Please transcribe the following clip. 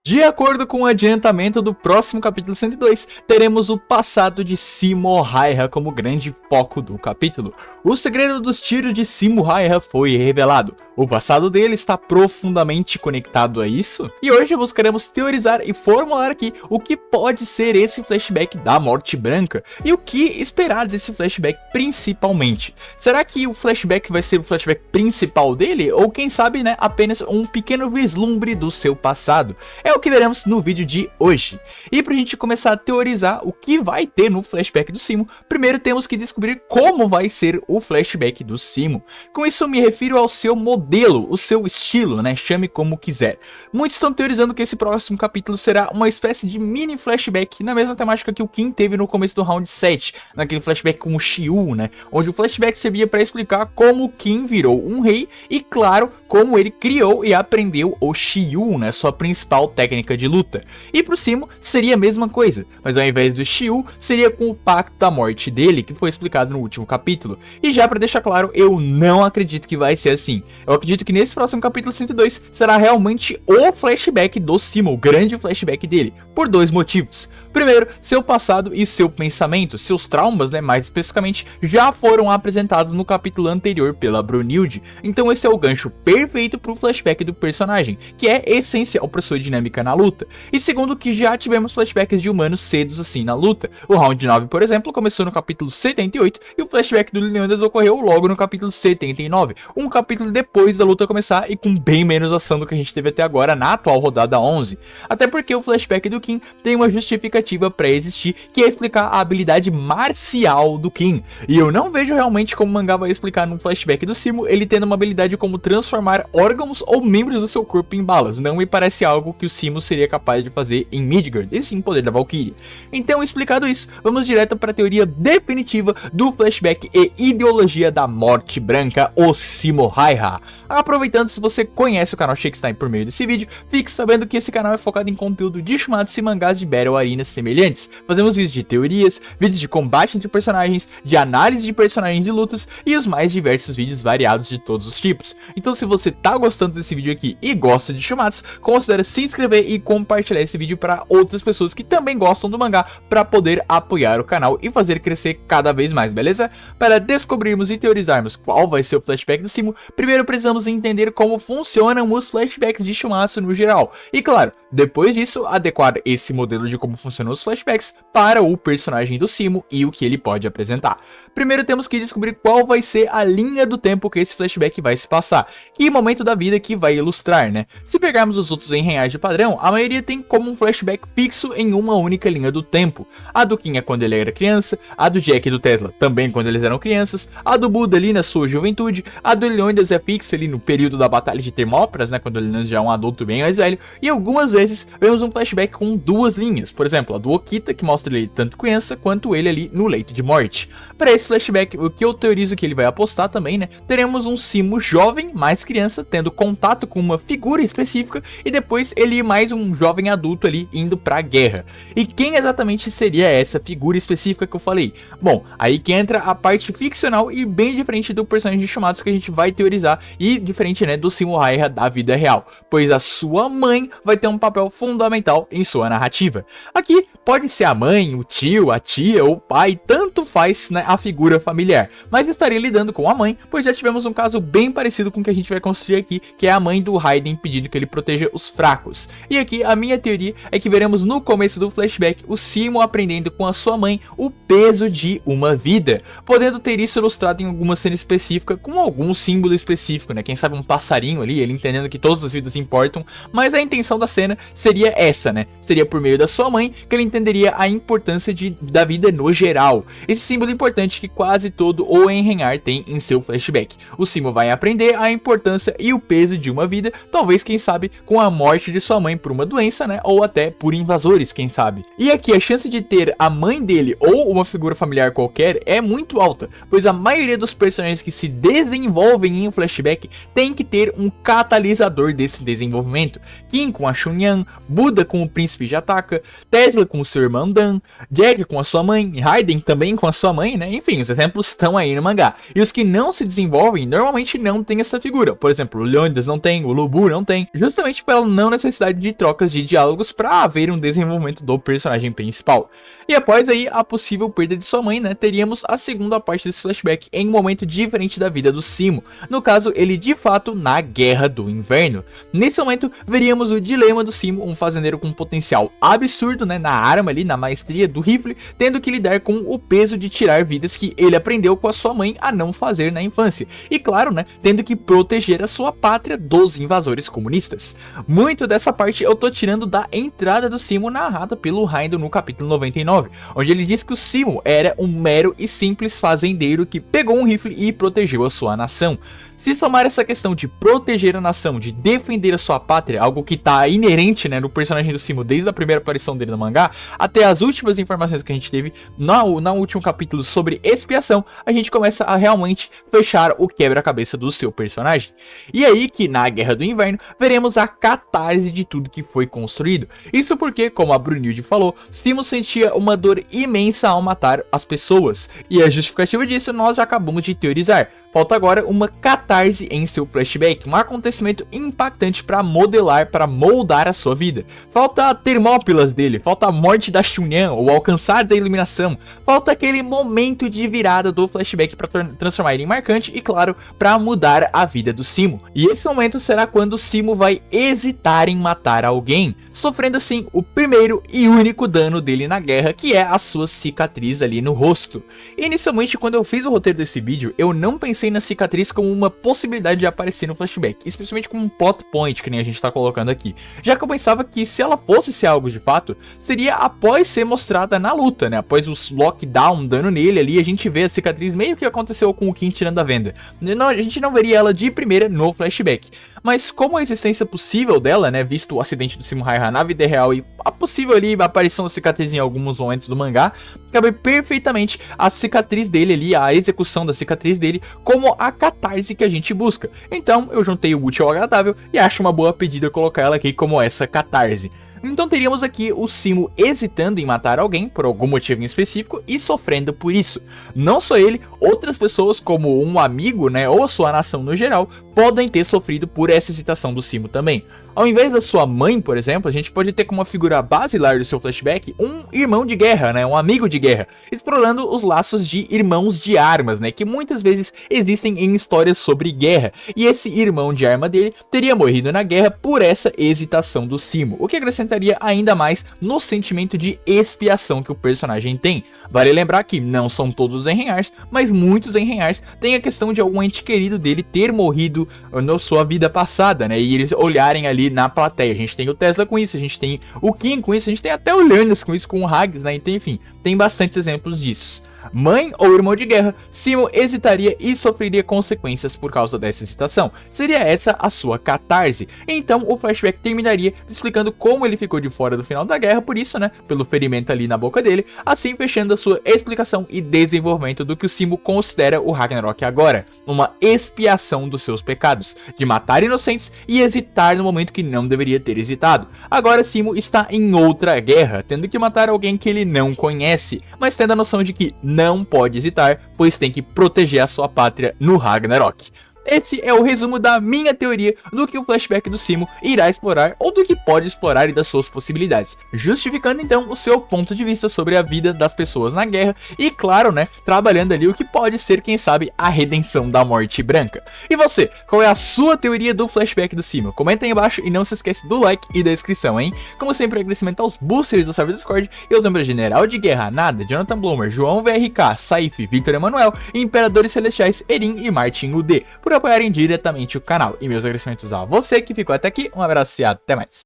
De acordo com o adiantamento do próximo capítulo 102, teremos o passado de Simo Häyhä como grande foco do capítulo. O segredo dos tiros de Simo Häyhä foi revelado. O passado dele está profundamente conectado a isso? E hoje buscaremos teorizar e formular aqui o que pode ser esse flashback da Morte Branca e o que esperar desse flashback principalmente. Será que o flashback vai ser o flashback principal dele? Ou quem sabe, né, apenas um pequeno vislumbre do seu passado? É o que veremos no vídeo de hoje. E pra gente começar a teorizar o que vai ter no flashback do Simo, primeiro temos que descobrir como vai ser o flashback do Simo. Com isso me refiro ao seu modelo, o seu estilo, né? Chame como quiser. Muitos estão teorizando que esse próximo capítulo será uma espécie de mini flashback, na mesma temática que o Kim teve no começo do round 7, naquele flashback com o Shiu, né? Onde o flashback servia para explicar como o Kim virou um rei e, claro, como ele criou e aprendeu o Shiu, né? Sua principal técnica de luta. E pro Simo seria a mesma coisa, mas ao invés do Shiu, seria com o pacto da morte dele, que foi explicado no último capítulo. E já pra deixar claro, eu não acredito que vai ser assim. Eu acredito que nesse próximo capítulo 102 será realmente o flashback do Simo, o grande flashback dele, por dois motivos. Primeiro, seu passado e seu pensamento, seus traumas, né, mais especificamente, já foram apresentados no capítulo anterior pela Brunilde. Então esse é o gancho perfeito pro flashback do personagem, que é essencial para sua dinâmica na luta. E segundo, que já tivemos flashbacks de humanos cedos assim na luta. O round 9, por exemplo, começou no capítulo 78 e o flashback do Leônidas ocorreu logo no capítulo 79, um capítulo depois da luta começar e com bem menos ação do que a gente teve até agora na atual rodada 11. Até porque o flashback do Kim tem uma justificativa para existir, que é explicar a habilidade marcial do Kim. E eu não vejo realmente como o mangá vai explicar no flashback do Simo ele tendo uma habilidade como transformar órgãos ou membros do seu corpo em balas. Não me parece algo que o Simo seria capaz de fazer em Midgard, e sim poder da Valkyrie. Então, explicado isso, vamos direto para a teoria definitiva do flashback e ideologia da Morte Branca, o Simo Häyhä. Aproveitando, se você conhece o canal Shakespeare por meio desse vídeo, fique sabendo que esse canal é focado em conteúdo de Shumatsu e mangás de Battle Arena semelhantes. Fazemos vídeos de teorias, vídeos de combate entre personagens, de análise de personagens e lutas e os mais diversos vídeos variados de todos os tipos. Então, se você tá gostando desse vídeo aqui e gosta de Shumatsu, considere se inscrever e compartilhar esse vídeo para outras pessoas que também gostam do mangá, para poder apoiar o canal e fazer crescer cada vez mais, beleza? Para descobrirmos e teorizarmos qual vai ser o flashback do Simo, primeiro precisamos entender como funcionam os flashbacks de Shumatsu no geral. E claro, depois disso, adequar esse modelo de como funcionam os flashbacks para o personagem do Simo e o que ele pode apresentar. Primeiro temos que descobrir qual vai ser a linha do tempo que esse flashback vai se passar, e momento da vida que vai ilustrar, né? Se pegarmos os outros em reais de padrão, a maioria tem como um flashback fixo em uma única linha do tempo. A do Kim é quando ele era criança, a do Jack e do Tesla também quando eles eram crianças, a do Buda ali na sua juventude, a do Leônidas é fixa ali no período da Batalha de Termópilas, né, quando o Leônidas já é um adulto bem mais velho, e algumas vezes vemos um flashback com duas linhas, por exemplo, a do Okita, que mostra ele tanto criança quanto ele ali no leito de morte. Para esse flashback, o que eu teorizo que ele vai apostar também, né, teremos um Simo jovem, mais criança, tendo contato com uma figura específica, e depois ele mais um jovem adulto ali indo pra guerra. E quem exatamente seria essa figura específica que eu falei? Bom, aí que entra a parte ficcional e bem diferente do personagem de Shumatsu que a gente vai teorizar, e diferente, né, do Simo Häyhä da vida real, pois a sua mãe vai ter um papel fundamental em sua narrativa. Aqui pode ser a mãe, o tio, a tia ou o pai, tanto faz, né, a figura familiar, mas estarei lidando com a mãe, pois já tivemos um caso bem parecido com o que a gente vai construir aqui, que é a mãe do Raiden pedindo que ele proteja os fracos. E aqui a minha teoria é que veremos no começo do flashback o Simo aprendendo com a sua mãe o peso de uma vida, podendo ter isso ilustrado em alguma cena específica com algum símbolo específico, né? Quem sabe um passarinho ali, ele entendendo que todas as vidas importam, mas a intenção da cena seria essa, né? Seria por meio da sua mãe que ele entenderia a importância da vida no geral. Esse símbolo importante que quase todo o Enrenhar tem em seu flashback. O Simo vai aprender a importância e o peso de uma vida, talvez, quem sabe, com a morte de sua mãe por uma doença, né? Ou até por invasores, quem sabe. E aqui a chance de ter a mãe dele ou uma figura familiar qualquer é muito alta, pois a maioria dos personagens que se desenvolvem em um flashback tem que ter um catalisador desse desenvolvimento. Kim com a Chun Xianyan, Buda com o príncipe Jataka, Tesla com o seu irmão Dan, Jack com a sua mãe, Raiden também com a sua mãe, né? Enfim, os exemplos estão aí no mangá. E os que não se desenvolvem normalmente não tem essa figura. Por exemplo, o Leonidas não tem, o Lubu não tem, justamente pela não necessidade de trocas de diálogos para haver um desenvolvimento do personagem principal. E após aí a possível perda de sua mãe, né, teríamos a segunda parte desse flashback em um momento diferente da vida do Simo. No caso, ele de fato na Guerra do Inverno. Nesse momento, veríamos o dilema do Simo, um fazendeiro com potencial absurdo, né, na arma ali, na maestria do rifle, tendo que lidar com o peso de tirar vidas que ele aprendeu com a sua mãe a não fazer na infância. E claro, né, tendo que proteger a sua pátria dos invasores comunistas. Muito dessa parte eu tô tirando da entrada do Simo narrada pelo Raido no capítulo 99, onde ele diz que o Simo era um mero e simples fazendeiro que pegou um rifle e protegeu a sua nação. Se somar essa questão de proteger a nação, de defender a sua pátria, algo que tá inerente, né, no personagem do Simo desde a primeira aparição dele no mangá, até as últimas informações que a gente teve no último capítulo sobre expiação, a gente começa a realmente fechar o quebra-cabeça do seu personagem. E aí que na Guerra do Inverno veremos a catarse de tudo que foi construído. Isso porque, como a Brunilde falou, Simo sentia uma dor imensa ao matar as pessoas. E a justificativa disso nós acabamos de teorizar. Falta agora uma catarse em seu flashback, um acontecimento impactante para modelar, para moldar a sua vida. Falta Termópilas dele, falta a morte da Xunyan, ou alcançar da iluminação. Falta aquele momento de virada do flashback para transformar ele em marcante e, claro, para mudar a vida do Simo. E esse momento será quando o Simo vai hesitar em matar alguém, sofrendo assim o primeiro e único dano dele na guerra, que é a sua cicatriz ali no rosto. Inicialmente, quando eu fiz o roteiro desse vídeo, eu não pensei na cicatriz como uma possibilidade de aparecer no flashback, especialmente como um plot point, que nem a gente tá colocando aqui, já que eu pensava que se ela fosse ser algo de fato, seria após ser mostrada na luta, né, após o Loki dar um dano nele ali, a gente vê a cicatriz meio que aconteceu com o King tirando a venda. Não, a gente não veria ela de primeira no flashback, mas como a existência possível dela, né, visto o acidente do Simo Raiha na vida real e a possível ali aparição da cicatriz em alguns momentos do mangá, cabe perfeitamente a cicatriz dele ali, a execução da cicatriz dele, como a catarse que a gente busca. Então eu juntei o útil ao agradável e acho uma boa pedida colocar ela aqui como essa catarse. Então teríamos aqui o Simo hesitando em matar alguém por algum motivo em específico e sofrendo por isso. Não só ele, outras pessoas como um amigo, né, ou a sua nação no geral, podem ter sofrido por essa hesitação do Simo também. Ao invés da sua mãe, por exemplo, a gente pode ter como uma figura basilar do seu flashback um irmão de guerra, né, um amigo de guerra, explorando os laços de irmãos de armas, né, que muitas vezes existem em histórias sobre guerra. E esse irmão de arma dele teria morrido na guerra por essa hesitação do Simo, o que acrescentaria ainda mais no sentimento de expiação que o personagem tem. Vale lembrar que não são todos os Enrenhars, mas muitos Enrenhars têm a questão de algum ente querido dele ter morrido na sua vida passada, né, e eles olharem ali na plateia. A gente tem o Tesla com isso, a gente tem o King com isso, a gente tem até o Leonidas com isso, com o Hags, né? Então, enfim, tem bastantes exemplos disso. Mãe ou irmão de guerra, Simo hesitaria e sofreria consequências por causa dessa hesitação. Seria essa a sua catarse. Então o flashback terminaria explicando como ele ficou de fora do final da guerra, por isso, né, pelo ferimento ali na boca dele, assim fechando a sua explicação e desenvolvimento do que o Simo considera o Ragnarok agora, uma expiação dos seus pecados, de matar inocentes e hesitar no momento que não deveria ter hesitado. Agora Simo está em outra guerra, tendo que matar alguém que ele não conhece, mas tendo a noção de que não pode hesitar, pois tem que proteger a sua pátria no Ragnarok. Esse é o resumo da minha teoria do que o flashback do Simo irá explorar ou do que pode explorar e das suas possibilidades, justificando então o seu ponto de vista sobre a vida das pessoas na guerra e, claro, né, trabalhando ali o que pode ser, quem sabe, a redenção da Morte Branca. E você, qual é a sua teoria do flashback do Simo? Comenta aí embaixo e não se esquece do like e da inscrição, hein? Como sempre, agradecimento aos boosters do server do Discord e aos membros General de Guerra, Nada, Jonathan Bloomer, João VRK, Saif, Victor Emanuel, Imperadores Celestiais, Erin e Martin UD, por apoiarem diretamente o canal. E meus agradecimentos a você que ficou até aqui. Um abraço e até mais.